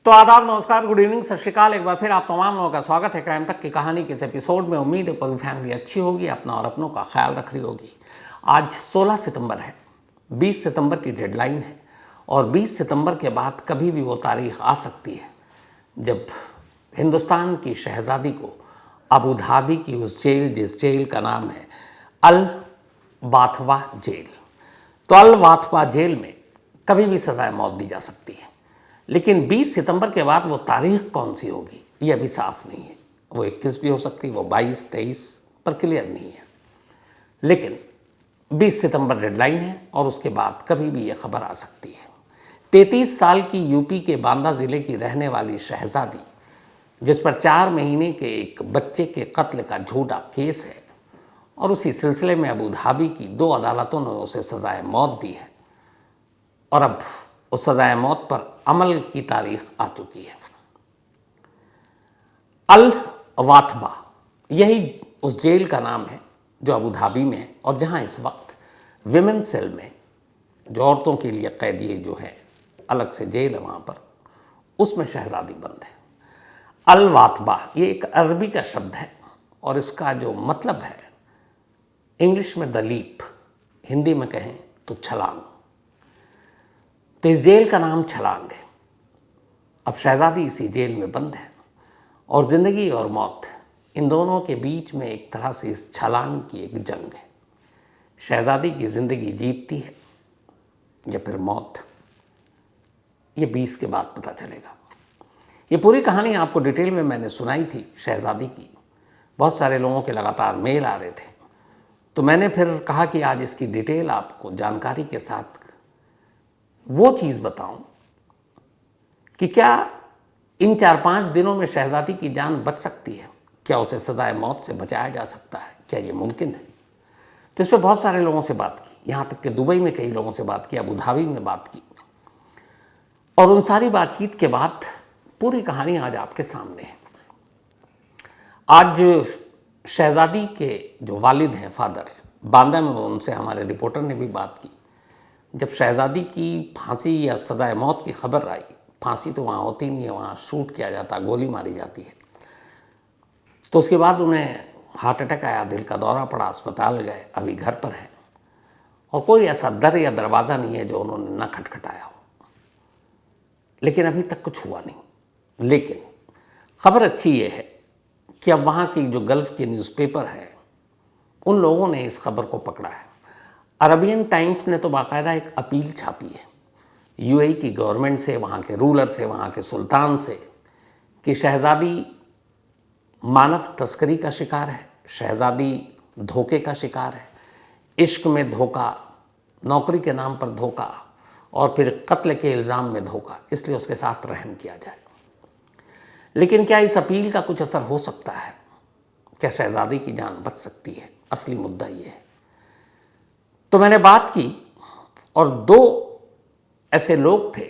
तो आदाब, नमस्कार, गुड इवनिंग, सत श्रीकाल। एक बार फिर आप तमाम लोगों का स्वागत है क्राइम तक की कहानी के इस एपिसोड में। उम्मीद है पूरी फैमिली अच्छी होगी, अपना और अपनों का ख्याल रख रही होगी। आज 16 सितंबर है, 20 सितंबर की डेडलाइन है और 20 सितंबर के बाद कभी भी वो तारीख आ सकती है जब हिंदुस्तान की शहज़ादी को अबू धाबी की उस जेल, जिस जेल का नाम है अल वाथवा जेल, तो अल वाथवा जेल में कभी भी सज़ाए मौत दी जा सकती है। लेकिन 20 सितंबर के बाद वो तारीख कौन सी होगी ये अभी साफ नहीं है। वो 21 भी हो सकती है, वो 22, 23 पर क्लियर नहीं है। लेकिन 20 सितंबर डेडलाइन है और उसके बाद कभी भी ये खबर आ सकती है। 33 साल की यूपी के बांदा ज़िले की रहने वाली शहज़ादी, जिस पर 4 महीने के एक बच्चे के कत्ल का झूठा केस है और उसी सिलसिले में अबू धाबी की 2 अदालतों ने उसे सज़ाए मौत दी है और अब उस सज़ाए मौत पर अमल की तारीख आ चुकी है। अल वाथबा यही उस जेल का नाम है जो अबू धाबी में है और जहां इस वक्त विमेन सेल में, जो औरतों के लिए कैदी जो है, अलग से जेल है वहाँ पर, उसमें शहज़ादी बंद है। अल वाथबा ये एक अरबी का शब्द है और इसका जो मतलब है इंग्लिश में द लीप, हिंदी में कहें तो छलांग। तो इस जेल का नाम छलांग है। अब शहज़ादी इसी जेल में बंद है और ज़िंदगी और मौत, इन दोनों के बीच में एक तरह से इस छलांग की एक जंग है। शहज़ादी की ज़िंदगी जीतती है या फिर मौत, ये 20 के बाद पता चलेगा। ये पूरी कहानी आपको डिटेल में मैंने सुनाई थी शहज़ादी की। बहुत सारे लोगों के लगातार मेल आ रहे थे, तो मैंने फिर कहा कि आज इसकी डिटेल आपको जानकारी के साथ वो चीज़ बताऊं कि क्या इन 4-5 दिनों में शहज़ादी की जान बच सकती है, क्या उसे सज़ाए मौत से बचाया जा सकता है, क्या ये मुमकिन है। तो इस पर बहुत सारे लोगों से बात की, यहाँ तक कि दुबई में कई लोगों से बात की, अबू धाबी में बात की, और उन सारी बातचीत के बाद पूरी कहानी आज आपके सामने है। आज शहज़ादी के जो वालिद हैं, फादर, बांदा में, उनसे हमारे रिपोर्टर ने भी बात की। जब शहज़ादी की फांसी या सज़ाए मौत की खबर आई, फांसी तो वहाँ होती नहीं है, वहाँ शूट किया जाता, गोली मारी जाती है, तो उसके बाद उन्हें हार्ट अटैक आया, दिल का दौरा पड़ा, अस्पताल गए, अभी घर पर हैं और कोई ऐसा दर या दरवाज़ा नहीं है जो उन्होंने ना खटखटाया हो। लेकिन अभी तक कुछ हुआ नहीं। लेकिन खबर अच्छी ये है कि अब वहाँ की जो गल्फ़ के न्यूज़पेपर हैं, उन लोगों ने इस खबर को पकड़ा है। अरबियन टाइम्स ने तो बाकायदा एक अपील छापी है यूएई की गवर्नमेंट से, वहाँ के रूलर से, वहाँ के सुल्तान से, कि शहज़ादी मानव तस्करी का शिकार है, शहज़ादी धोखे का शिकार है, इश्क में धोखा, नौकरी के नाम पर धोखा और फिर कत्ल के इल्ज़ाम में धोखा, इसलिए उसके साथ रहम किया जाए। लेकिन क्या इस अपील का कुछ असर हो सकता है? क्या शहज़ादी की जान बच सकती है? असली मुद्दा ये है। तो मैंने बात की और 2 ऐसे लोग थे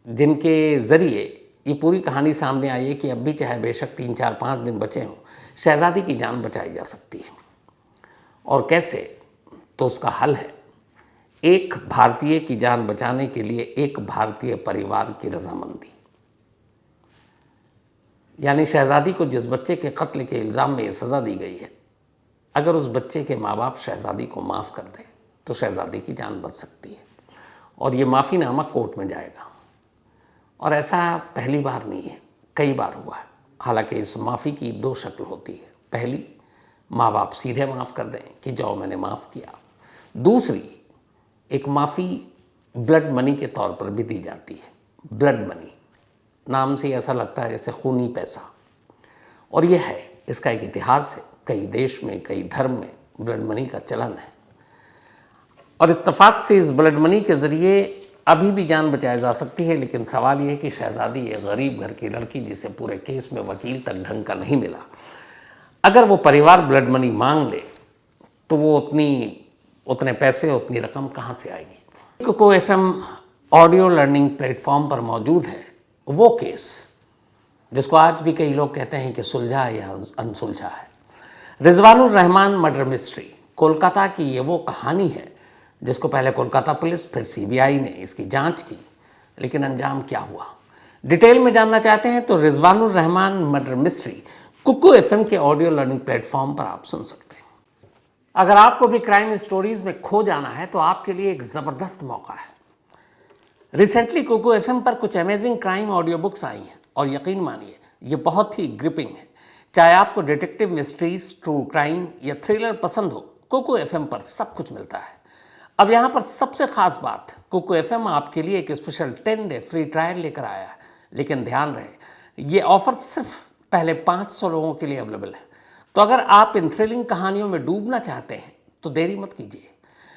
जिनके ज़रिए ये पूरी कहानी सामने आई है कि अब भी चाहे बेशक 3, 4, 5 दिन बचे हों, शहज़ादी की जान बचाई जा सकती है। और कैसे? तो उसका हल है एक भारतीय की जान बचाने के लिए एक भारतीय परिवार की रजामंदी। यानी शहज़ादी को जिस बच्चे के कत्ल के इल्ज़ाम में ये सज़ा दी गई है, अगर उस बच्चे के माँ बाप शहज़ादी को माफ़ कर दें तो शहज़ादी की जान बच सकती है और ये माफ़ीनामा कोर्ट में जाएगा। और ऐसा पहली बार नहीं है, कई बार हुआ है। हालांकि इस माफ़ी की 2 शक्ल होती है। पहली, माँ बाप सीधे माफ़ कर दें कि जाओ मैंने माफ़ किया। दूसरी, एक माफ़ी ब्लड मनी के तौर पर भी दी जाती है। ब्लड मनी नाम से ऐसा लगता है जैसे खूनी पैसा, और ये है, इसका एक इतिहास है। कई देश में, कई धर्म में ब्लड मनी का चलन है और इत्तेफाक से इस ब्लड मनी के ज़रिए अभी भी जान बचाई जा सकती है। लेकिन सवाल ये है कि शहज़ादी एक गरीब घर की लड़की, जिसे पूरे केस में वकील तक ढंग का नहीं मिला, अगर वो परिवार ब्लड मनी मांग ले तो वो उतने पैसे, उतनी रकम कहाँ से आएगी। को FM ऑडियो लर्निंग प्लेटफॉर्म पर मौजूद है वो केस जिसको आज भी कई लोग कहते हैं कि सुलझा या अनसुलझा है। रिजवानुर रहमान मर्डर मिस्ट्री, कोलकाता की ये वो कहानी है जिसको पहले कोलकाता पुलिस, फिर CBI ने इसकी जांच की, लेकिन अंजाम क्या हुआ? डिटेल में जानना चाहते हैं तो Rizwanur Rahman murder mystery Kuku FM के ऑडियो लर्निंग प्लेटफॉर्म पर आप सुन सकते हैं। अगर आपको भी क्राइम स्टोरीज में खो जाना है तो आपके लिए एक ज़बरदस्त मौका है। रिसेंटली कुकू एफएम पर कुछ amazing crime audio books I हैं और यकीन मानिए ये बहुत ही ग्रिपिंग है। चाहे आपको डिटेक्टिव मिस्ट्रीज, ट्रू क्राइम या थ्रिलर पसंद हो, कुकू एफएम पर सब कुछ मिलता है। अब यहाँ पर सबसे खास बात, कुकू एफएम आपके लिए एक स्पेशल 10 डे फ्री ट्रायल लेकर आया है। लेकिन ध्यान रहे ये ऑफर सिर्फ पहले 500 लोगों के लिए अवेलेबल है। तो अगर आप इन थ्रिलिंग कहानियों में डूबना चाहते हैं तो देरी मत कीजिए।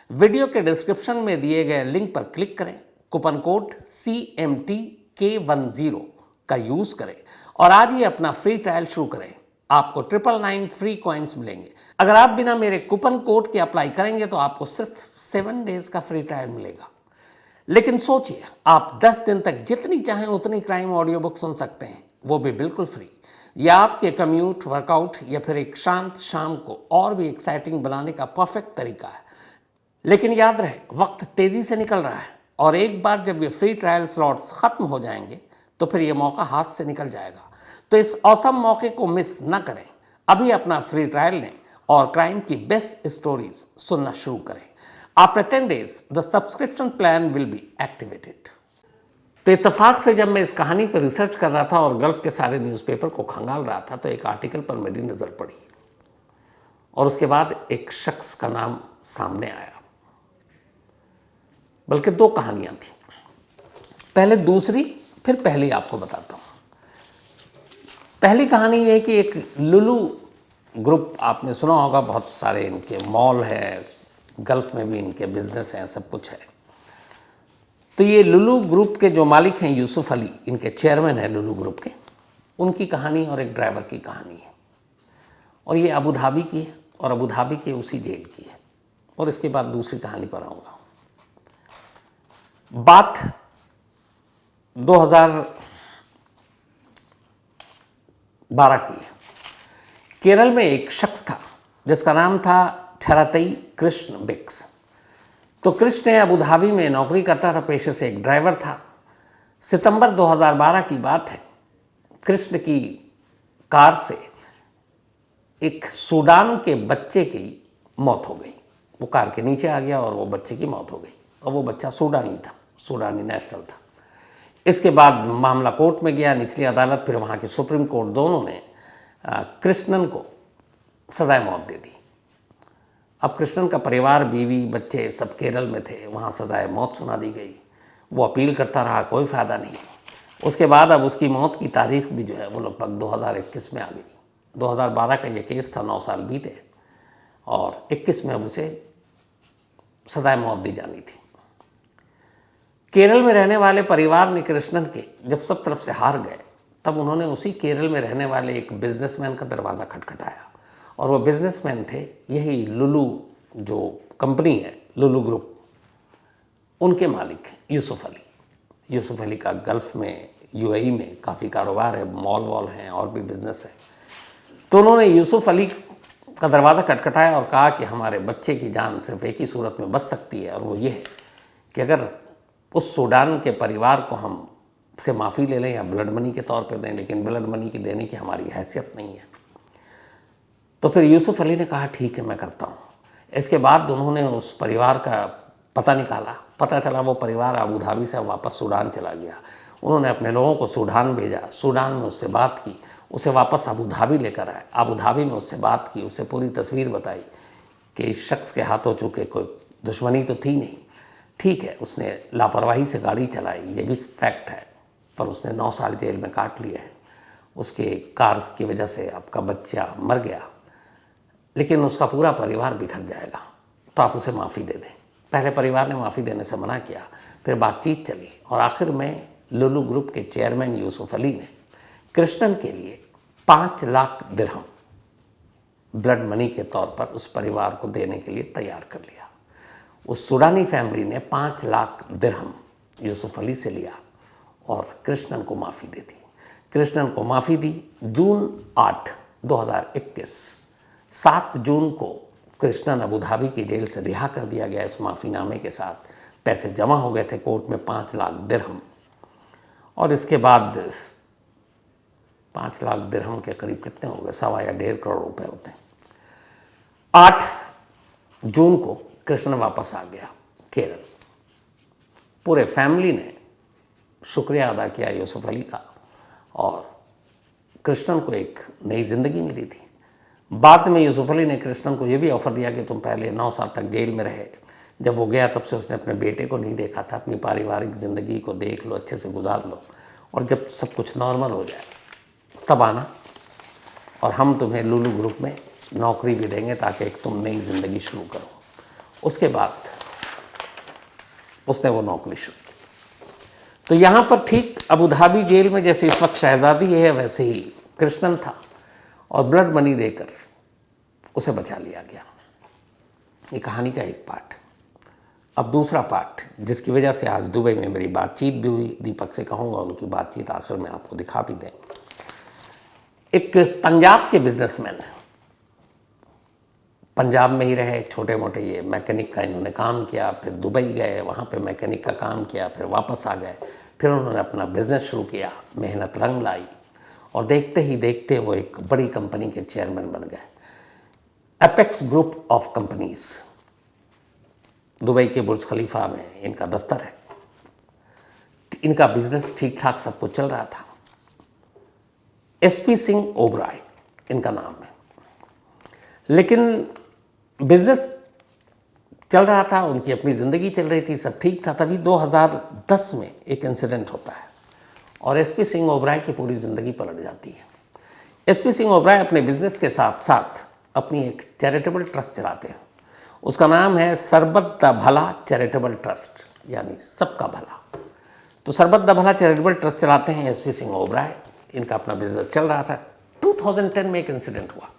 वीडियो के डिस्क्रिप्शन में दिए गए लिंक पर क्लिक करें, कूपन कोड CMTK10 का यूज़ करें और आज ही अपना फ्री ट्रायल शुरू करें। आपको 999 फ्री कॉइन्स मिलेंगे। अगर आप बिना मेरे कूपन कोड के अप्लाई करेंगे तो आपको सिर्फ 7 डेज का फ्री ट्रायल मिलेगा। लेकिन सोचिए, आप 10 दिन तक जितनी चाहें उतनी क्राइम ऑडियो बुक सुन सकते हैं, वो भी बिल्कुल फ्री। यह आपके कम्यूट, वर्कआउट या फिर एक शांत शाम को और भी एक्साइटिंग बनाने का परफेक्ट तरीका है। लेकिन याद रहे, वक्त तेज़ी से निकल रहा है और एक बार जब ये फ्री ट्रायल स्लॉट्स ख़त्म हो जाएंगे तो फिर ये मौका हाथ से निकल जाएगा। तो इस औसम मौके को मिस न करें। अभी अपना फ्री ट्रायल लें और क्राइम की बेस्ट स्टोरीज सुनना शुरू करें। After 10 days the subscription plan will be activated. तो इत्तेफाक से जब मैं इस कहानी पर रिसर्च कर रहा था और गल्फ के सारे न्यूज़पेपर को खंगाल रहा था तो एक आर्टिकल पर मेरी नज़र पड़ी और उसके बाद एक शख्स का नाम सामने आया। बल्कि 2 कहानियाँ थी, पहले दूसरी फिर पहली आपको बताता हूँ। पहली कहानी ये है कि एक लुलू ग्रुप, आपने सुना होगा, बहुत सारे इनके मॉल है, गल्फ में भी इनके बिजनेस हैं, सब कुछ है। तो ये लुलू ग्रुप के जो मालिक हैं यूसुफ अली, इनके चेयरमैन हैं लुलू ग्रुप के, उनकी कहानी और एक ड्राइवर की कहानी है। और ये अबू धाबी की है और अबू धाबी के उसी जेल की है। और इसके बाद दूसरी कहानी पर आऊँगा। बात 2012 की है। केरल में एक शख्स था जिसका नाम था थेरातई कृष्ण बिक्स। तो कृष्ण अबू धाबी में नौकरी करता था, पेशे से एक ड्राइवर था। सितंबर 2012 की बात है। कृष्ण की कार से एक सूडान के बच्चे की मौत हो गई। वो कार के नीचे आ गया और वो बच्चे की मौत हो गई। और वो बच्चा सूडानी था, सूडानी नेशनल था। इसके बाद मामला कोर्ट में गया, निचली अदालत, फिर वहाँ की सुप्रीम कोर्ट, दोनों ने कृष्णन को सजाए मौत दे दी। अब कृष्णन का परिवार, बीवी, बच्चे सब केरल में थे, वहाँ सजाए मौत सुना दी गई। वो अपील करता रहा, कोई फ़ायदा नहीं। उसके बाद अब उसकी मौत की तारीख भी जो है वो लगभग 2021 में आ गई। 2012 का ये केस था, 9 साल बीते और 21 में अब उसे सजाए मौत दी जानी थी। केरल में रहने वाले परिवार ने कृष्णन के जब सब तरफ से हार गए तब उन्होंने उसी केरल में रहने वाले एक बिजनेसमैन का दरवाज़ा खटखटाया। और वो बिजनेसमैन थे यही लुलू जो कंपनी है, लुलू ग्रुप, उनके मालिक यूसुफ अली। यूसुफ अली का गल्फ़ में, यूएई में काफ़ी कारोबार है, मॉल वॉल हैं और भी बिजनेस है। तो उन्होंने यूसुफ अली का दरवाज़ा खटखटाया और कहा कि हमारे बच्चे की जान सिर्फ एक ही सूरत में बच सकती है और वो ये है कि अगर उस सूडान के परिवार को हम से माफ़ी ले लें या ब्लड मनी के तौर पे दें, लेकिन ब्लड मनी की देने की हमारी हैसियत नहीं है। तो फिर यूसुफ अली ने कहा ठीक है, मैं करता हूँ। इसके बाद उन्होंने उस परिवार का पता निकाला। पता चला वो परिवार अबू धाबी से वापस सूडान चला गया। उन्होंने अपने लोगों को सूडान भेजा, सूडान में उससे बात की, उसे वापस अबू धाबी लेकर आए। अबू धाबी में उससे बात की, उसे पूरी तस्वीर बताई कि इस शख्स के हाथों चूँकि कोई दुश्मनी तो थी नहीं, ठीक है, उसने लापरवाही से गाड़ी चलाई, ये भी फैक्ट है, पर उसने 9 साल जेल में काट लिए हैं। उसके कार्स की वजह से आपका बच्चा मर गया, लेकिन उसका पूरा परिवार बिखर जाएगा, तो आप उसे माफ़ी दे दें। पहले परिवार ने माफ़ी देने से मना किया, फिर बातचीत चली और आखिर में लुलू ग्रुप के चेयरमैन यूसुफ अली ने कृष्णन के लिए 5 लाख दिरहम ब्लड मनी के तौर पर उस परिवार को देने के लिए तैयार कर लिया। उस सूडानी फैमिली ने 5 लाख दिरहम यूसुफ अली से लिया और कृष्णन को माफ़ी दे दी। कृष्णन को माफ़ी दी। जून 8, 2021, 7 जून को कृष्णन अबू धाबी की जेल से रिहा कर दिया गया इस माफ़ीनामे के साथ। पैसे जमा हो गए थे कोर्ट में, 5 लाख दिरहम। और इसके बाद 5 लाख दिरहम के करीब कितने हो गए, 1.25 या 1.5 करोड़ रुपए होते हैं। 8 जून को कृष्ण वापस आ गया केरल। पूरे फैमिली ने शुक्रिया अदा किया यूसुफ अली का, और कृष्णन को एक नई जिंदगी मिली थी। बाद में यूसुफ अली ने कृष्णन को यह भी ऑफर दिया कि तुम पहले 9 साल तक जेल में रहे। जब वो गया तब से उसने अपने बेटे को नहीं देखा था। अपनी पारिवारिक ज़िंदगी को देख लो, अच्छे से गुजार लो, और जब सब कुछ नॉर्मल हो जाए तब आना, और हम तुम्हें लुलु ग्रुप में नौकरी भी देंगे ताकि एक तुम नई ज़िंदगी शुरू करो। उसके बाद उसने वो नौकरी शुरू की। तो यहाँ पर ठीक अबू धाबी जेल में जैसे इस वक्त शहजादी है, वैसे ही कृष्णन था, और ब्लड मनी देकर उसे बचा लिया गया। ये कहानी का एक पार्ट। अब दूसरा पार्ट, जिसकी वजह से आज दुबई में मेरी बातचीत भी हुई, दीपक से कहूँगा उनकी बातचीत आखिर में आपको दिखा भी दें। एक पंजाब के बिजनेसमैन, पंजाब में ही रहे, छोटे मोटे ये मैकेनिक का इन्होंने काम किया, फिर दुबई गए, वहाँ पे मैकेनिक का काम किया, फिर वापस आ गए, फिर उन्होंने अपना बिजनेस शुरू किया, मेहनत रंग लाई, और देखते ही देखते वो एक बड़ी कंपनी के चेयरमैन बन गए। Apex group of companies, Dubai के बुर्ज खलीफा में इनका दफ्तर है। इनका बिजनेस ठीक ठाक सब कुछ चल रहा था। एसपी सिंह ओबराय इनका नाम है। लेकिन बिजनेस चल रहा था, उनकी अपनी ज़िंदगी चल रही थी, सब ठीक था। तभी 2010 में एक इंसिडेंट होता है और एसपी सिंह ओबराय की पूरी ज़िंदगी पलट जाती है। एसपी सिंह ओबराय अपने बिजनेस के साथ साथ अपनी एक चैरिटेबल ट्रस्ट चलाते हैं। उसका नाम है सरबत द भला चैरिटेबल ट्रस्ट, यानी सबका भला। तो सरबत द भला चैरिटेबल ट्रस्ट चलाते हैं एसपी सिंह ओबराय। इनका अपना बिजनेस चल रहा था। 2010 में एक इंसिडेंट हुआ।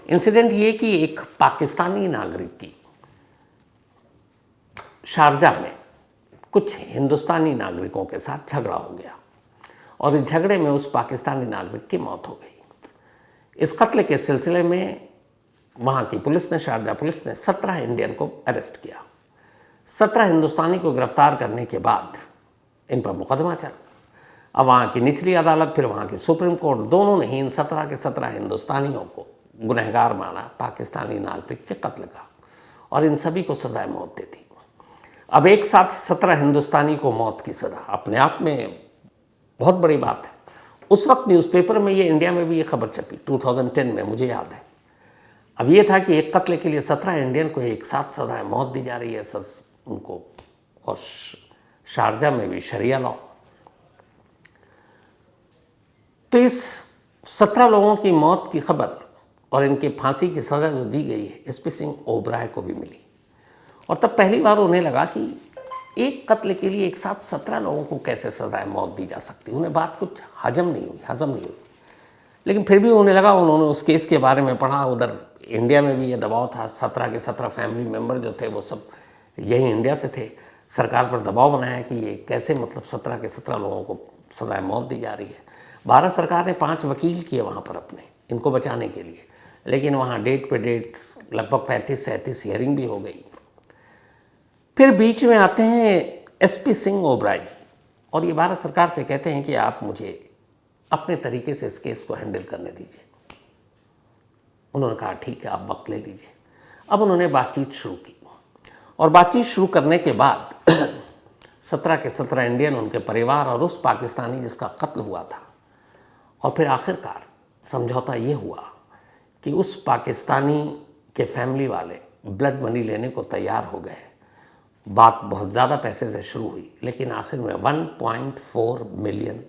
इंसिडेंट ये कि एक पाकिस्तानी नागरिक की शारजाह में कुछ हिंदुस्तानी नागरिकों के साथ झगड़ा हो गया, और इस झगड़े में उस पाकिस्तानी नागरिक की मौत हो गई। इस कत्ल के सिलसिले में वहाँ की पुलिस ने, शारजाह पुलिस ने 17 इंडियन को अरेस्ट किया। 17 हिंदुस्तानी को गिरफ्तार करने के बाद इन पर मुकदमा चला। अब वहाँ की निचली अदालत, फिर वहाँ की सुप्रीम कोर्ट, दोनों ने ही इन 17 के 17 हिंदुस्तानियों को गुनहगार माना पाकिस्तानी नागरिक के कत्ल का, और इन सभी को सजाए मौत दे दी। अब एक साथ 17 हिंदुस्तानी को मौत की सज़ा अपने आप में बहुत बड़ी बात है। उस वक्त न्यूज़पेपर में ये, इंडिया में भी ये खबर छपी 2010 में, मुझे याद है। अब ये था कि एक कत्ल के लिए 17 इंडियन को एक साथ सजाए मौत दी जा रही है उनको, और शारजाह में भी शरिया लॉ। तो इस 17 लोगों की मौत की खबर और इनके फांसी की सज़ा जो दी गई है, एसपी सिंह ओबराय को भी मिली। और तब पहली बार उन्हें लगा कि एक कत्ल के लिए एक साथ 17 लोगों को कैसे सजाए मौत दी जा सकती। उन्हें बात कुछ हजम नहीं हुई। लेकिन फिर भी उन्हें लगा, उन्होंने उस केस के बारे में पढ़ा। उधर इंडिया में भी ये दबाव था। 17 के 17 फैमिली मेम्बर जो थे वो सब यही इंडिया से थे। सरकार पर दबाव बनाया कि ये कैसे, मतलब 17 के 17 लोगों को सजाए मौत दी जा रही है। भारत सरकार ने 5 वकील किए वहाँ पर अपने, इनको बचाने के लिए। लेकिन वहाँ डेट पे डेट लगभग 35 से 38 हियरिंग भी हो गई। फिर बीच में आते हैं एसपी सिंह ओबराय जी, और ये भारत सरकार से कहते हैं कि आप मुझे अपने तरीके से इस केस को हैंडल करने दीजिए। उन्होंने कहा ठीक है, आप वक्त ले लीजिए। अब उन्होंने बातचीत शुरू की, और बातचीत शुरू करने के बाद 17 के 17 इंडियन, उनके परिवार और उस पाकिस्तानी जिसका कत्ल हुआ था, और फिर आखिरकार समझौता ये हुआ कि उस पाकिस्तानी के फैमिली वाले ब्लड मनी लेने को तैयार हो गए। बात बहुत ज़्यादा पैसे से शुरू हुई, लेकिन आखिर में $1.4 मिलियन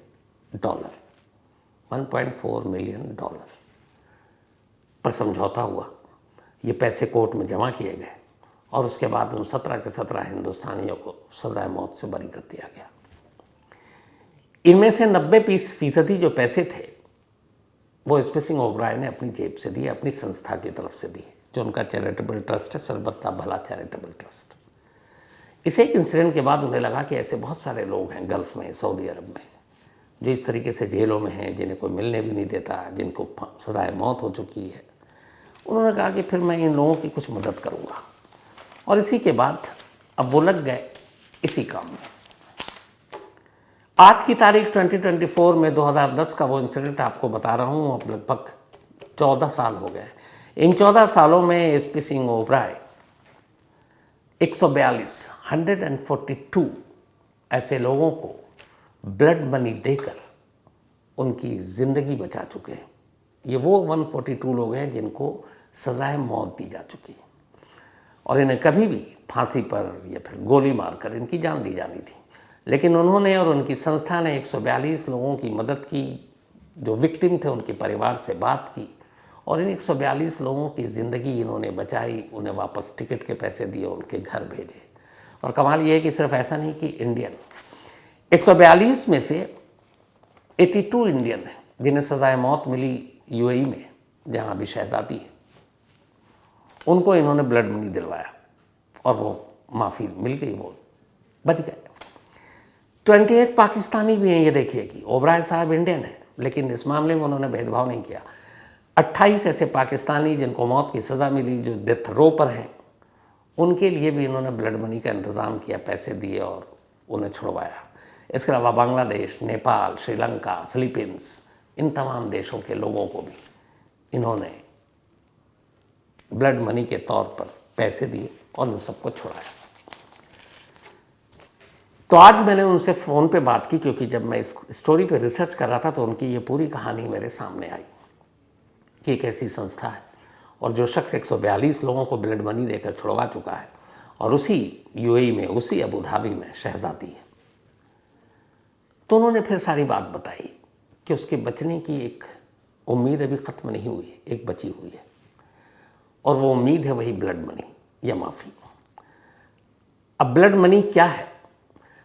1.4 मिलियन डॉलर पर समझौता हुआ। ये पैसे कोर्ट में जमा किए गए, और उसके बाद उन 17 के 17 हिंदुस्तानियों को सजाए मौत से बरी कर दिया गया। इनमें से 90% जो पैसे थे वो एसपी सिंह ओबराय ने अपनी जेब से दिए, अपनी संस्था की तरफ से दिए, जो उनका चैरिटेबल ट्रस्ट है, सरबत द भला चैरिटेबल ट्रस्ट। इस एक इंसिडेंट के बाद उन्हें लगा कि ऐसे बहुत सारे लोग हैं गल्फ़ में, सऊदी अरब में, जो इस तरीके से जेलों में हैं, जिन्हें कोई मिलने भी नहीं देता, जिनको सजाए मौत हो चुकी है। उन्होंने कहा कि फिर मैं इन लोगों की कुछ मदद करूँगा, और इसी के बाद अब वो लग गए इसी काम में। आज की तारीख 2024 में 2010 का वो इंसिडेंट आपको बता रहा हूँ। अब लगभग 14 साल हो गए। इन 14 सालों में एसपी सिंह ओबराय 142 ऐसे लोगों को ब्लड मनी देकर उनकी ज़िंदगी बचा चुके हैं। ये वो 142 लोग हैं जिनको सजाए मौत दी जा चुकी है और इन्हें कभी भी फांसी पर या फिर गोली मारकर इनकी जान ली जानी थी, लेकिन उन्होंने और उनकी संस्था ने 142 लोगों की मदद की, जो विक्टिम थे उनके परिवार से बात की और इन 142 लोगों की ज़िंदगी इन्होंने बचाई, उन्हें वापस टिकट के पैसे दिए, उनके घर भेजे। और कमाल ये है कि सिर्फ ऐसा नहीं कि इंडियन 142 में से 82 इंडियन हैं जिन्हें सजाए मौत मिली यूएई में, जहाँ अभी शहजादी है, उनको इन्होंने ब्लड मनी दिलवाया और वो माफ़ी मिल गई, वो बच गए। 28 पाकिस्तानी भी हैं। ये देखिए कि ओबराय साहब इंडियन है, लेकिन इस मामले में उन्होंने भेदभाव नहीं किया। 28 ऐसे पाकिस्तानी जिनको मौत की सज़ा मिली, जो डेथ रो पर हैं, उनके लिए भी इन्होंने ब्लड मनी का इंतज़ाम किया, पैसे दिए और उन्हें छुड़वाया। इसके अलावा बांग्लादेश, नेपाल, श्रीलंका, फिलीपींस, इन तमाम देशों के लोगों को भी इन्होंने ब्लड मनी के तौर पर पैसे दिए और उन सबको छुड़ाया। तो आज मैंने उनसे फ़ोन पे बात की, क्योंकि जब मैं इस स्टोरी पे रिसर्च कर रहा था तो उनकी ये पूरी कहानी मेरे सामने आई कि एक ऐसी संस्था है और जो शख्स 142 लोगों को ब्लड मनी देकर छुड़वा चुका है और उसी यूएई में, उसी अबू धाबी में शहजादी है। तो उन्होंने फिर सारी बात बताई कि उसके बचने की एक उम्मीद अभी ख़त्म नहीं हुई है, एक बची हुई है, और वो उम्मीद है वही ब्लड मनी या माफ़ी। अब ब्लड मनी क्या है?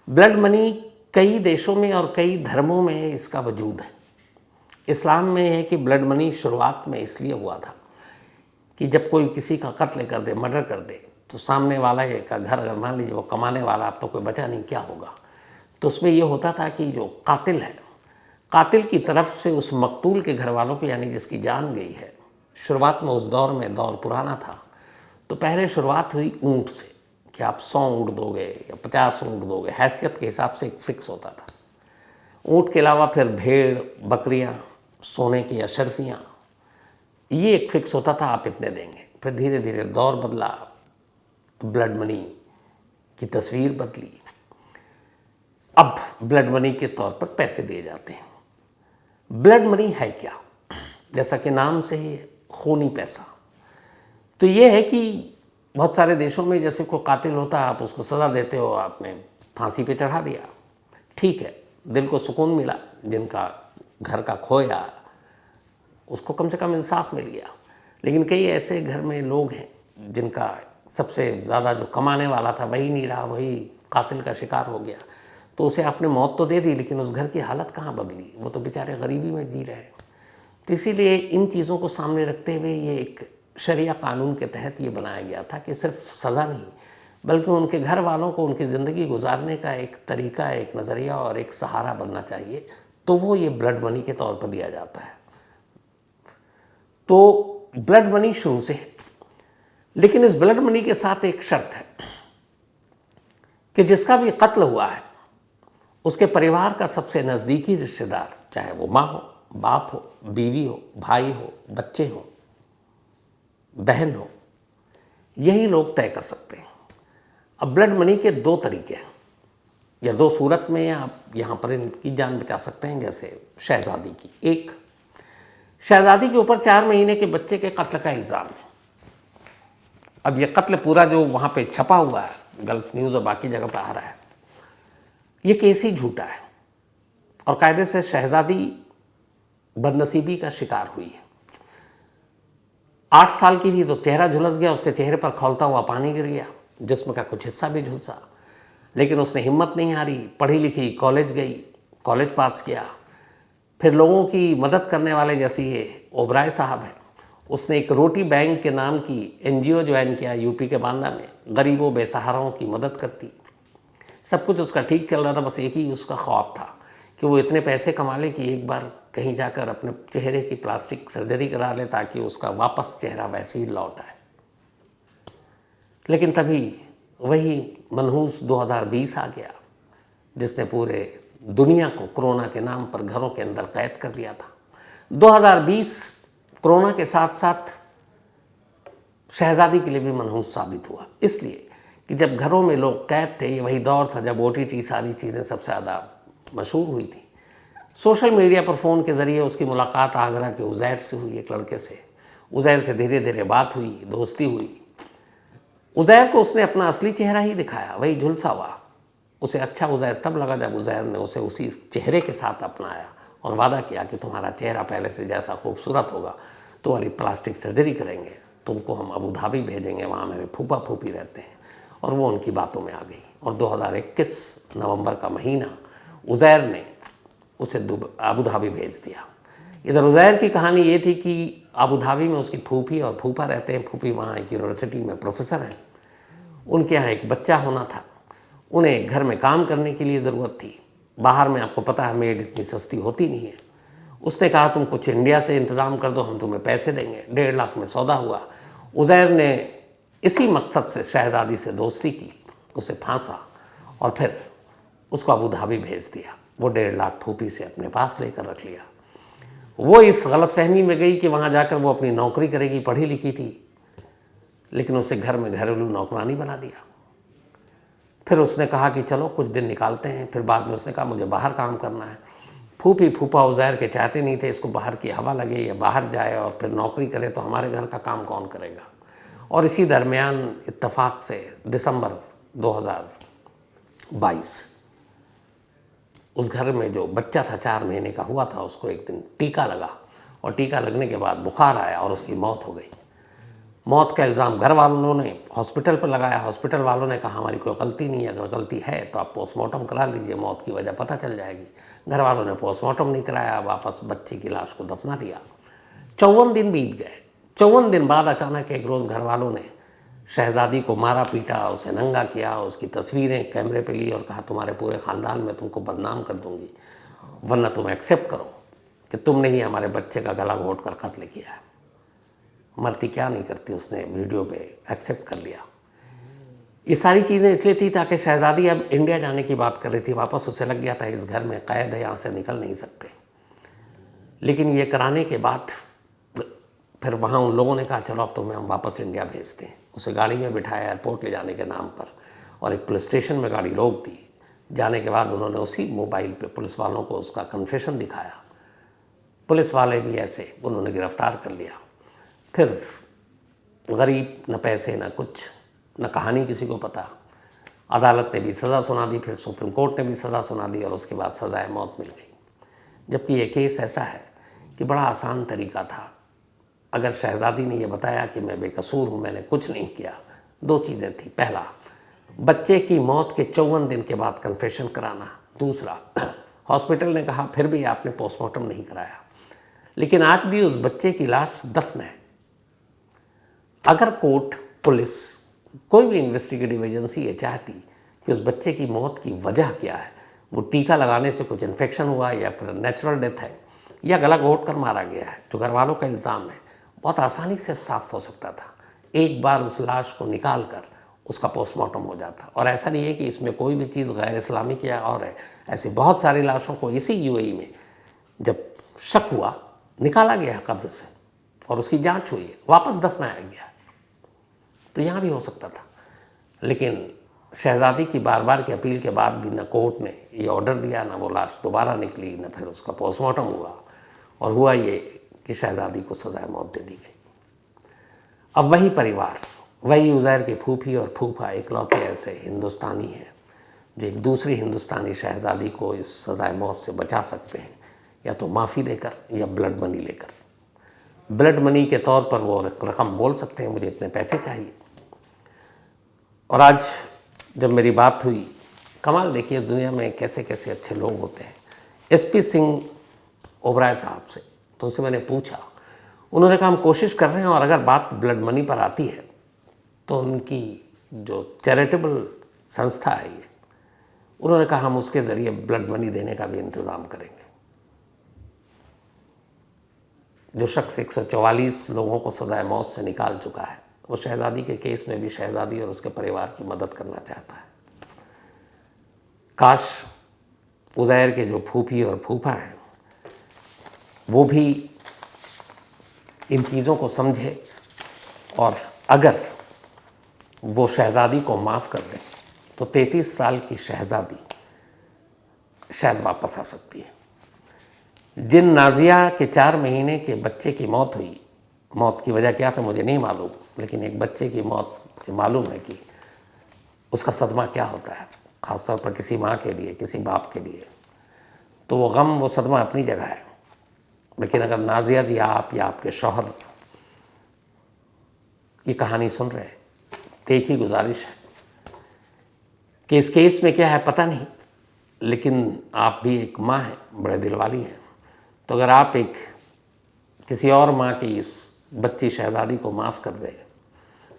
ब्लड मनी कई देशों में और कई धर्मों में इसका वजूद है। इस्लाम में है कि ब्लड मनी शुरुआत में इसलिए हुआ था कि जब कोई किसी का कत्ल कर दे, मर्डर कर दे, तो सामने वाला का घर, अगर मान लीजिए वो कमाने वाला, अब तो कोई बचा नहीं, क्या होगा? तो उसमें ये होता था कि जो कातिल है, कातिल की तरफ से उस मकतूल के घर वालों को, यानी जिसकी जान गई है, शुरुआत में उस दौर में, दौर पुराना था, तो पहले शुरुआत हुई ऊँट से कि आप 100 ऊँट दोगे या 50 ऊँट दोगे, हैसियत के हिसाब से एक फ़िक्स होता था। ऊँट के अलावा फिर भेड़, बकरियाँ, सोने की अशरफियाँ, ये एक फ़िक्स होता था, आप इतने देंगे। फिर धीरे धीरे दौर बदला, तो ब्लड मनी की तस्वीर बदली। अब ब्लड मनी के तौर पर पैसे दिए जाते हैं। ब्लड मनी है क्या? जैसा कि नाम से ही है, खूनी पैसा। तो ये है कि बहुत सारे देशों में जैसे कोई कातिल होता है, आप उसको सज़ा देते हो, आपने फांसी पे चढ़ा दिया, ठीक है, दिल को सुकून मिला, जिनका घर का खोया उसको कम से कम इंसाफ मिल गया। लेकिन कई ऐसे घर में लोग हैं जिनका सबसे ज़्यादा जो कमाने वाला था वही नहीं रहा, वही कातिल का शिकार हो गया, तो उसे आपने मौत तो दे दी, लेकिन उस घर की हालत कहाँ बदली? वो तो बेचारे गरीबी में जी रहे हैं। तो इसीलिए इन चीज़ों को सामने रखते हुए ये एक शरिया कानून के तहत ये बनाया गया था कि सिर्फ सज़ा नहीं, बल्कि उनके घर वालों को उनकी ज़िंदगी गुजारने का एक तरीका, एक नज़रिया और एक सहारा बनना चाहिए, तो वो ये ब्लड मनी के तौर पर दिया जाता है। तो ब्लड मनी शुरू से है, लेकिन इस ब्लड मनी के साथ एक शर्त है कि जिसका भी कत्ल हुआ है, उसके परिवार का सबसे नज़दीकी रिश्तेदार, चाहे वो माँ हो, बाप हो, बीवी हो, भाई हो, बच्चे हो, बहन हो, यही लोग तय कर सकते हैं। अब ब्लड मनी के 2 तरीके हैं, या 2 सूरत में आप यहाँ पर इनकी जान बचा सकते हैं। जैसे शहजादी की, एक शहजादी के ऊपर 4 महीने के बच्चे के कत्ल का इल्ज़ाम है। अब ये कत्ल पूरा जो वहाँ पे छपा हुआ है, गल्फ न्यूज़ और बाकी जगह पर आ रहा है, ये केस ही झूठा है और कायदे से शहजादी बदनसीबी का शिकार हुई है। 8 साल की थी तो चेहरा झुलस गया, उसके चेहरे पर खौलता हुआ पानी गिर गया, जिस्म का कुछ हिस्सा भी झुलसा, लेकिन उसने हिम्मत नहीं हारी, पढ़ी लिखी, कॉलेज गई, कॉलेज पास किया। फिर लोगों की मदद करने वाले, जैसे ये ओबराय साहब हैं, उसने एक रोटी बैंक के नाम की NGO ज्वाइन किया यूपी के बांदा में, गरीबों बेसहाराओं की मदद करती। सब कुछ उसका ठीक चल रहा था, बस एक ही उसका ख्वाब था कि वो इतने पैसे कमा ले कि एक बार कहीं जाकर अपने चेहरे की प्लास्टिक सर्जरी करा ले, ताकि उसका वापस चेहरा वैसे ही लौट आए। लेकिन तभी वही मनहूस 2020 आ गया, जिसने पूरे दुनिया को कोरोना के नाम पर घरों के अंदर कैद कर दिया था। 2020 कोरोना के साथ साथ शहजादी के लिए भी मनहूस साबित हुआ, इसलिए कि जब घरों में लोग कैद थे, ये वही दौर था जब OTT सारी चीज़ें सबसे ज़्यादा मशहूर हुई थी। सोशल मीडिया पर फ़ोन के ज़रिए उसकी मुलाकात आगरा के उज़ैर से हुई, एक लड़के से। उज़ैर से धीरे धीरे बात हुई, दोस्ती हुई। उज़ैर को उसने अपना असली चेहरा ही दिखाया, वही झुलसा हुआ। उसे अच्छा उज़ैर तब लगा जब उज़ैर ने उसे उसी चेहरे के साथ अपनाया और वादा किया कि तुम्हारा चेहरा पहले से जैसा खूबसूरत होगा, तुम्हारी प्लास्टिक सर्जरी करेंगे, तुमको हम अबू धाबी भेजेंगे, वहाँ मेरे फूफा फूफी रहते हैं। और वो उनकी बातों में आ गई और 2021 नवंबर का महीना उज़ैर ने उसे अबू धाबी भेज दिया। इधर उज़ैर की कहानी ये थी कि अबू धाबी में उसकी फूफी और फूफा रहते हैं। फूफी वहाँ एक यूनिवर्सिटी में प्रोफेसर हैं। उनके यहाँ एक बच्चा होना था, उन्हें घर में काम करने के लिए ज़रूरत थी। बाहर में आपको पता है मेड इतनी सस्ती होती नहीं है। उसने कहा तुम कुछ इंडिया से इंतज़ाम कर दो, हम तुम्हें पैसे देंगे। 1.5 लाख में सौदा हुआ। उज़ैर ने इसी मकसद से शहज़ादी से दोस्ती की, उसे फांसा और फिर उसको अबू धाबी भेज दिया। वो 1.5 लाख फूफी से अपने पास लेकर रख लिया। वो इस गलतफहमी में गई कि वहाँ जाकर वो अपनी नौकरी करेगी, पढ़ी लिखी थी, लेकिन उसे घर में घरेलू नौकरानी बना दिया। फिर उसने कहा कि चलो कुछ दिन निकालते हैं। फिर बाद में उसने कहा मुझे बाहर काम करना है। फूफी फूफा उज़ैर के चाहते नहीं थे इसको बाहर की हवा लगे या बाहर जाए और फिर नौकरी करे, तो हमारे घर का काम कौन करेगा। और इसी दरमियान इत्तेफाक से दिसंबर 2022 उस घर में जो बच्चा था 4 महीने का हुआ था, उसको एक दिन टीका लगा और टीका लगने के बाद बुखार आया और उसकी मौत हो गई। मौत का इल्ज़ाम घर वालों ने हॉस्पिटल पर लगाया। हॉस्पिटल वालों ने कहा हमारी कोई गलती नहीं है, अगर गलती है तो आप पोस्टमार्टम करा लीजिए, मौत की वजह पता चल जाएगी। घर वालों ने पोस्टमार्टम नहीं कराया, वापस बच्चे की लाश को दफना दिया। 54 दिन बीत गए। 54 दिन बाद अचानक एक रोज़ घर वालों ने शहज़ादी को मारा पीटा, उसे नंगा किया, उसकी तस्वीरें कैमरे पे ली और कहा तुम्हारे पूरे ख़ानदान में तुमको बदनाम कर दूंगी, वरना तुम एक्सेप्ट करो कि तुमने ही हमारे बच्चे का गला घोट कर कत्ल किया है। मरती क्या नहीं करती, उसने वीडियो पे एक्सेप्ट कर लिया। ये सारी चीज़ें इसलिए थी ताकि शहज़ादी अब इंडिया जाने की बात कर रही थी। वापस उसे लग गया था इस घर में कैद है, यहाँ से निकल नहीं सकते। लेकिन ये कराने के बाद फिर वहाँ उन लोगों ने कहा चलो अब तुम्हें हम वापस इंडिया भेजते हैं। उसे गाड़ी में बिठाया एयरपोर्ट ले जाने के नाम पर और एक पुलिस स्टेशन में गाड़ी रोक दी। जाने के बाद उन्होंने उसी मोबाइल पे पुलिस वालों को उसका कन्फेशन दिखाया। पुलिस वाले भी ऐसे उन्होंने गिरफ़्तार कर लिया। फिर गरीब, न पैसे न कुछ, न कहानी किसी को पता। अदालत ने भी सज़ा सुना दी, फिर सुप्रीम कोर्ट ने भी सज़ा सुना दी और उसके बाद सज़ाए मौत मिल गई। जबकि ये केस ऐसा है कि बड़ा आसान तरीका था। अगर शहज़ादी ने यह बताया कि मैं बेकसूर हूँ, मैंने कुछ नहीं किया, 2 चीज़ें थी। पहला, बच्चे की मौत के 54 दिन के बाद कन्फेशन कराना। दूसरा, हॉस्पिटल ने कहा फिर भी आपने पोस्टमार्टम नहीं कराया, लेकिन आज भी उस बच्चे की लाश दफन है। अगर कोर्ट, पुलिस, कोई भी इन्वेस्टिगेटिव एजेंसी ये चाहती कि उस बच्चे की मौत की वजह क्या है, वो टीका लगाने से कुछ इन्फेक्शन हुआ या फिर नेचुरल डेथ है या गला घोट कर मारा गया है, जो घर वालों का इल्ज़ाम है, बहुत आसानी से साफ हो सकता था। एक बार उस लाश को निकाल कर उसका पोस्टमार्टम हो जाता। और ऐसा नहीं है कि इसमें कोई भी चीज़ गैर इस्लामिक या और है। ऐसी बहुत सारी लाशों को इसी UAE में जब शक हुआ निकाला गया कब्र से और उसकी जांच हुई, वापस दफनाया गया। तो यहाँ भी हो सकता था, लेकिन शहज़ादी की बार बार की अपील के बाद भी न कोर्ट ने ये ऑर्डर दिया, न वो लाश दोबारा निकली, न फिर उसका पोस्टमार्टम हुआ। और हुआ ये कि शहज़ादी को सज़ाए मौत दे दी गई। अब वही परिवार, वही उज़ैर की फूफी और फूफा इकलौते ऐसे हिंदुस्तानी हैं जो एक दूसरी हिंदुस्तानी शहज़ादी को इस सज़ाए मौत से बचा सकते हैं, या तो माफ़ी देकर या ब्लड मनी लेकर। ब्लड मनी के तौर पर वो रकम बोल सकते हैं मुझे इतने पैसे चाहिए। और आज जब मेरी बात हुई, कमाल देखिए दुनिया में कैसे कैसे अच्छे लोग होते हैं। SP सिंह ओबराय साहब से, तो उनसे मैंने पूछा, उन्होंने कहा हम कोशिश कर रहे हैं और अगर बात ब्लड मनी पर आती है तो उनकी जो चैरिटेबल संस्था है ये, उन्होंने कहा हम उसके ज़रिए ब्लड मनी देने का भी इंतज़ाम करेंगे। जो शख्स 144 लोगों को सज़ाए मौत से निकाल चुका है, वो शहज़ादी के केस में भी शहज़ादी और उसके परिवार की मदद करना चाहता है। काश उज़ैर के जो फूफी और फूफा हैं वो भी इन चीज़ों को समझे और अगर वो शहज़ादी को माफ़ कर दें तो 33 साल की शहज़ादी शायद वापस आ सकती है। जिन नाजिया के 4 महीने के बच्चे की मौत हुई, मौत की वजह क्या था मुझे नहीं मालूम, लेकिन एक बच्चे की मौत मालूम है कि उसका सदमा क्या होता है, ख़ासतौर पर किसी माँ के लिए, किसी बाप के लिए। तो वो गम, वो सदमा अपनी जगह है। लेकिन अगर नाजिया जी आप या आपके शौहर ये कहानी सुन रहे हैं तो एक ही गुजारिश है कि इस केस में क्या है पता नहीं, लेकिन आप भी एक माँ हैं, बड़े दिल वाली हैं, तो अगर आप एक किसी और माँ की इस बच्ची शहज़ादी को माफ़ कर दें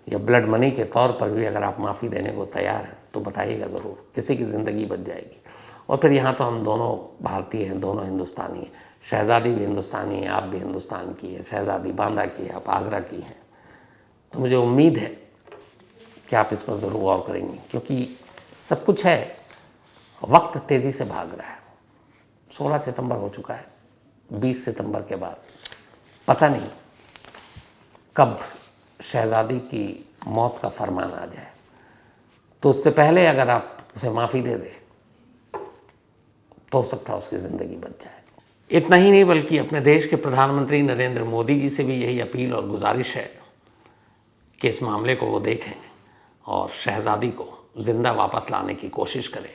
या ब्लड मनी के तौर पर भी अगर आप माफ़ी देने को तैयार हैं तो बताइएगा ज़रूर, किसी की ज़िंदगी बच जाएगी। और फिर यहाँ तो हम दोनों भारतीय हैं, दोनों हिंदुस्तानी हैं, शहज़ादी भी हिंदुस्तानी है, आप भी हिंदुस्तान की है, शहज़ादी बांदा की है, आप आगरा की हैं। तो मुझे उम्मीद है कि आप इस पर ज़रूर गौर करेंगे, क्योंकि सब कुछ है, वक्त तेज़ी से भाग रहा है। 16 सितंबर हो चुका है, 20 सितंबर के बाद पता नहीं कब शहज़ादी की मौत का फरमान आ जाए। तो उससे पहले अगर आप उसे माफ़ी दे दें तो हो सकता है उसकी ज़िंदगी बच जाए। इतना ही नहीं बल्कि अपने देश के प्रधानमंत्री नरेंद्र मोदी जी से भी यही अपील और गुजारिश है कि इस मामले को वो देखें और शहज़ादी को ज़िंदा वापस लाने की कोशिश करें।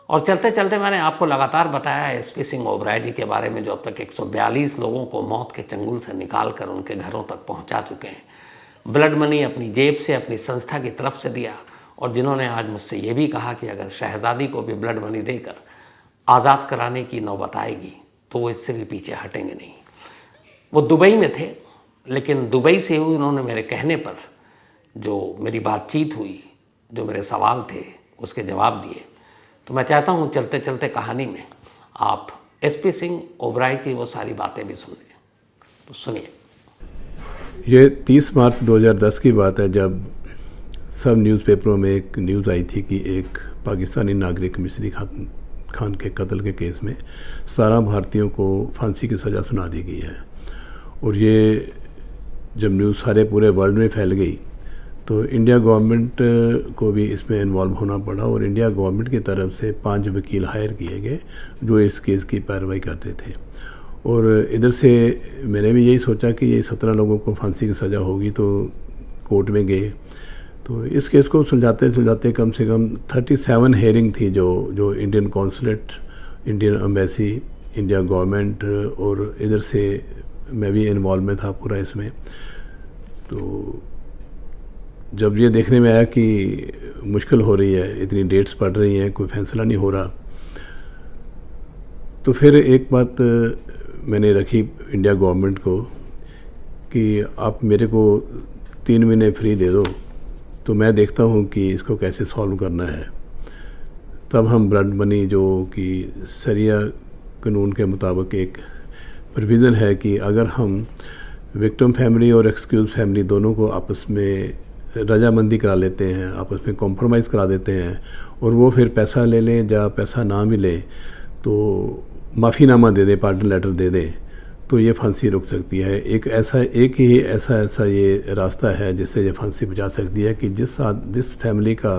और चलते चलते मैंने आपको लगातार बताया है एसपी सिंह ओबराय जी के बारे में, जो अब तक 142 लोगों को मौत के चंगुल से निकाल कर उनके घरों तक पहुंचा चुके हैं। ब्लड मनी अपनी जेब से, अपनी संस्था की तरफ से दिया, और जिन्होंने आज मुझसे ये भी कहा कि अगर शहज़ादी को भी ब्लड मनी देकर आज़ाद कराने की नौबत आएगी तो वो इससे भी पीछे हटेंगे नहीं। वो दुबई में थे, लेकिन दुबई से हुई उन्होंने मेरे कहने पर जो मेरी बातचीत हुई, जो मेरे सवाल थे उसके जवाब दिए। तो मैं चाहता हूँ चलते चलते कहानी में आप एसपी सिंह ओबराय की वो सारी बातें भी सुन लें। तो सुनिए। ये 30 मार्च 2010 की बात है, जब सब न्यूज़पेपरों में एक न्यूज़ आई थी कि एक पाकिस्तानी नागरिक मिस्री खान के कत्ल के केस में 17 भारतीयों को फांसी की सज़ा सुना दी गई है। और ये जब न्यूज़ सारे पूरे वर्ल्ड में फैल गई तो इंडिया गवर्नमेंट को भी इसमें इन्वॉल्व होना पड़ा, और इंडिया गवर्नमेंट की तरफ से 5 वकील हायर किए गए जो इस केस की पैरवाई कर रहे थे। और इधर से मैंने भी यही सोचा कि ये 17 लोगों को फांसी की सज़ा होगी, तो कोर्ट में गए। तो इस केस को सुलझाते सुलझाते कम से कम 37 हेयरिंग थी, जो Indian consulate, Indian embassy, India government, और इधर से मैं भी इन्वॉल्व में था पूरा इसमें। तो जब ये देखने में आया कि मुश्किल हो रही है, इतनी डेट्स पड़ रही हैं, कोई फैसला नहीं हो रहा, तो फिर एक बात मैंने रखी इंडिया गवर्नमेंट को कि आप मेरे को 3 महीने फ्री दे दो, तो मैं देखता हूँ कि इसको कैसे सॉल्व करना है। तब हम ब्लड मनी, जो कि शरिया कानून के मुताबिक एक प्रोविज़न है कि अगर हम विक्टिम फैमिली और एक्सक्यूज फैमिली दोनों को आपस में रजामंदी करा लेते हैं, आपस में कॉम्प्रोमाइज़ करा देते हैं, और वो फिर पैसा ले लें या पैसा ना मिले तो माफ़ीनामा दे दें, पार्डन लेटर दे दें, तो ये फांसी रुक सकती है। एक ही ऐसा ये रास्ता है जिससे ये फांसी बचा सकती है कि जिस फैमिली का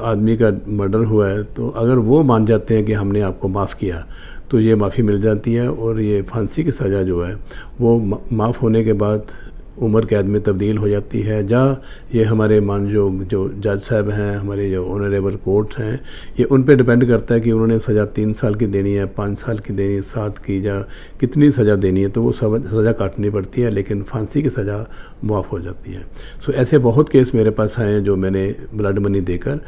आदमी का मर्डर हुआ है, तो अगर वो मान जाते हैं कि हमने आपको माफ़ किया तो ये माफ़ी मिल जाती है, और ये फांसी की सज़ा जो है वो माफ़ होने के बाद उम्र कैद में तब्दील हो जाती है। जहाँ ये हमारे जो जज साहब हैं, हमारे जो ऑनरेबल कोर्ट हैं, ये उन पे डिपेंड करता है कि उन्होंने सज़ा 3 साल की देनी है, 5 साल की देनी है, 7 की, या कितनी सज़ा देनी है, तो वो सज़ा काटनी पड़ती है, लेकिन फांसी की सज़ा मुआफ़ हो जाती है। सो ऐसे बहुत केस मेरे पास आए हैं जो मैंने ब्लड मनी देकर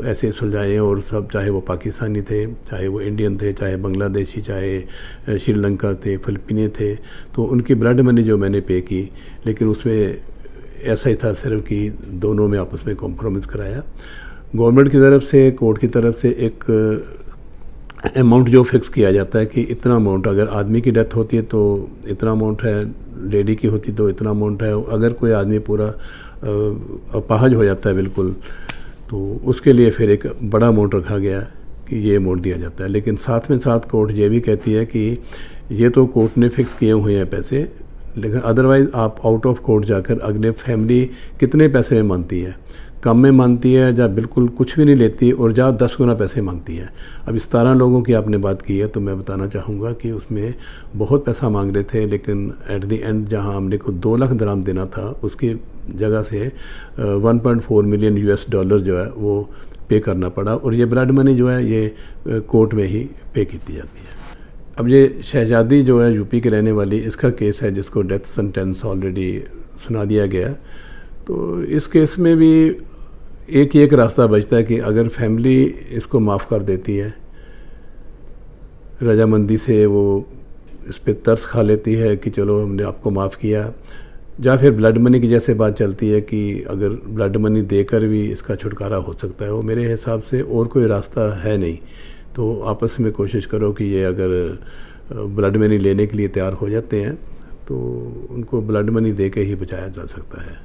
ऐसे सुलझाए हैं, और सब, चाहे वो पाकिस्तानी थे, चाहे वो इंडियन थे, चाहे बांग्लादेशी, चाहे श्रीलंका थे, फिलिपीनी थे, तो उनकी ब्लड मनी जो मैंने पे की, लेकिन उसमें ऐसा ही था सिर्फ कि दोनों में आपस में कॉम्प्रोमाइज़ कराया। गवर्नमेंट की तरफ से, कोर्ट की तरफ से एक अमाउंट जो फिक्स किया जाता है कि इतना अमाउंट, अगर आदमी की डेथ होती है तो इतना अमाउंट है, लेडी की होती तो इतना अमाउंट है, अगर कोई आदमी पूरा अपाहज हो जाता है बिल्कुल, तो उसके लिए फिर एक बड़ा अमाउंट रखा गया कि ये अमाउंट दिया जाता है। लेकिन साथ में साथ कोर्ट ये भी कहती है कि ये तो कोर्ट ने फिक्स किए हुए हैं पैसे, लेकिन अदरवाइज़ आप आउट ऑफ कोर्ट जाकर अगले फैमिली कितने पैसे में मांगती है, कम में मांगती है या बिल्कुल कुछ भी नहीं लेती और या 10 गुना पैसे मांगती है। अब इस 17 लोगों की आपने बात की है तो मैं बताना चाहूँगा कि उसमें बहुत पैसा मांग रहे थे, लेकिन एट द एंड जहाँ हमने को 2 लाख दिरहम देना था उसकी जगह से 1.4 मिलियन US डॉलर जो है वो पे करना पड़ा, और ये ब्लड मनी जो है ये कोर्ट में ही पे की जाती है। अब ये शहजादी जो है यूपी के रहने वाली, इसका केस है जिसको डेथ सेंटेंस ऑलरेडी सुना दिया गया। तो इस केस में भी एक रास्ता बचता है कि अगर फैमिली इसको माफ़ कर देती है, रजामंदी से वो इस पर तरस खा लेती है कि चलो हमने आपको माफ़ किया, या फिर ब्लड मनी की जैसे बात चलती है कि अगर ब्लड मनी देकर भी इसका छुटकारा हो सकता है, वो मेरे हिसाब से और कोई रास्ता है नहीं। तो आपस में कोशिश करो कि ये अगर ब्लड मनी लेने के लिए तैयार हो जाते हैं तो उनको ब्लड मनी दे के ही बचाया जा सकता है।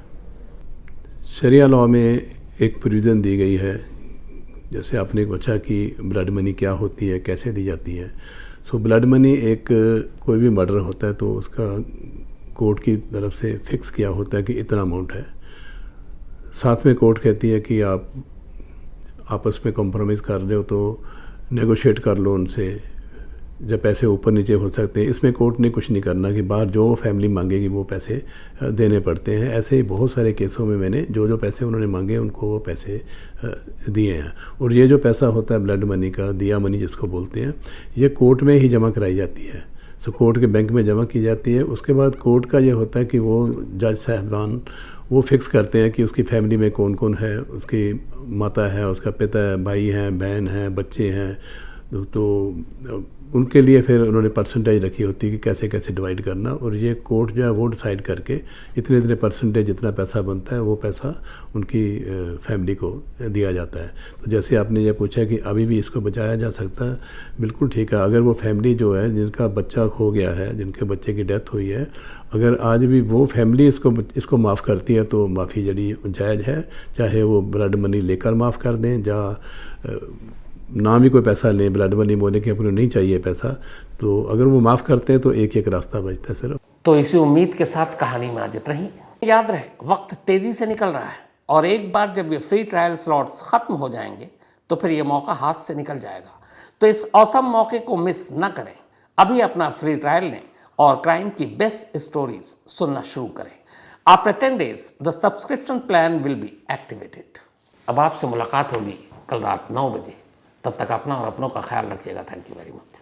शरिया लॉ में एक प्रोविज़न दी गई है, जैसे आपने पूछा कि ब्लड मनी क्या होती है, कैसे दी जाती है। सो ब्लड मनी एक कोई भी मर्डर होता है तो उसका कोर्ट की तरफ से फिक्स किया होता है कि इतना अमाउंट है। साथ में कोर्ट कहती है कि आप आपस में कॉम्प्रोमाइज़ कर रहे हो तो नेगोशिएट कर लो उनसे, जब पैसे ऊपर नीचे हो सकते हैं। इसमें कोर्ट ने कुछ नहीं करना कि बाहर जो फैमिली मांगेगी वो पैसे देने पड़ते हैं। ऐसे ही बहुत सारे केसों में मैंने जो पैसे उन्होंने मांगे उनको वो पैसे दिए हैं। और ये जो पैसा होता है ब्लड मनी का, दिया मनी जिसको बोलते हैं, ये कोर्ट में ही जमा कराई जाती है। सो कोर्ट के बैंक में जमा की जाती है। उसके बाद कोर्ट का ये होता है कि वो जज साहबान वो फिक्स करते हैं कि उसकी फैमिली में कौन कौन है, उसकी माता है, उसका पिता है, भाई हैं, बहन हैं, बच्चे हैं, तो उनके लिए फिर उन्होंने परसेंटेज रखी होती है कि कैसे कैसे डिवाइड करना, और ये कोर्ट जो है वो डिसाइड करके इतने परसेंटेज जितना पैसा बनता है वो पैसा उनकी फैमिली को दिया जाता है। तो जैसे आपने ये पूछा कि अभी भी इसको बचाया जा सकता है, बिल्कुल ठीक है। अगर वो फैमिली जो है जिनका बच्चा खो गया है, जिनके बच्चे की डेथ हुई है, अगर आज भी वो फैमिली इसको माफ़ करती है तो माफ़ी जड़ी जायज़ है, चाहे वो ब्लड मनी लेकर माफ़ कर दें या ना भी कोई पैसा लें, ब्लड मनी बोले कि अपने नहीं चाहिए पैसा, तो अगर वो माफ़ करते हैं तो एक रास्ता बचता है सिर्फ। तो इसी उम्मीद के साथ कहानी में आज रही। याद रहे, वक्त तेजी से निकल रहा है और एक बार जब ये फ्री ट्रायल स्लॉट्स खत्म हो जाएंगे तो फिर ये मौका हाथ से निकल जाएगा। तो इस औसम मौके को मिस न करें, अभी अपना फ्री ट्रायल लें और क्राइम की बेस्ट स्टोरीज सुनना शुरू करें। After 10 days the subscription plan will be activated. अब आपसे मुलाकात होगी कल रात 9 बजे। तब तक अपना और अपनों का ख्याल रखिएगा। Thank you very much.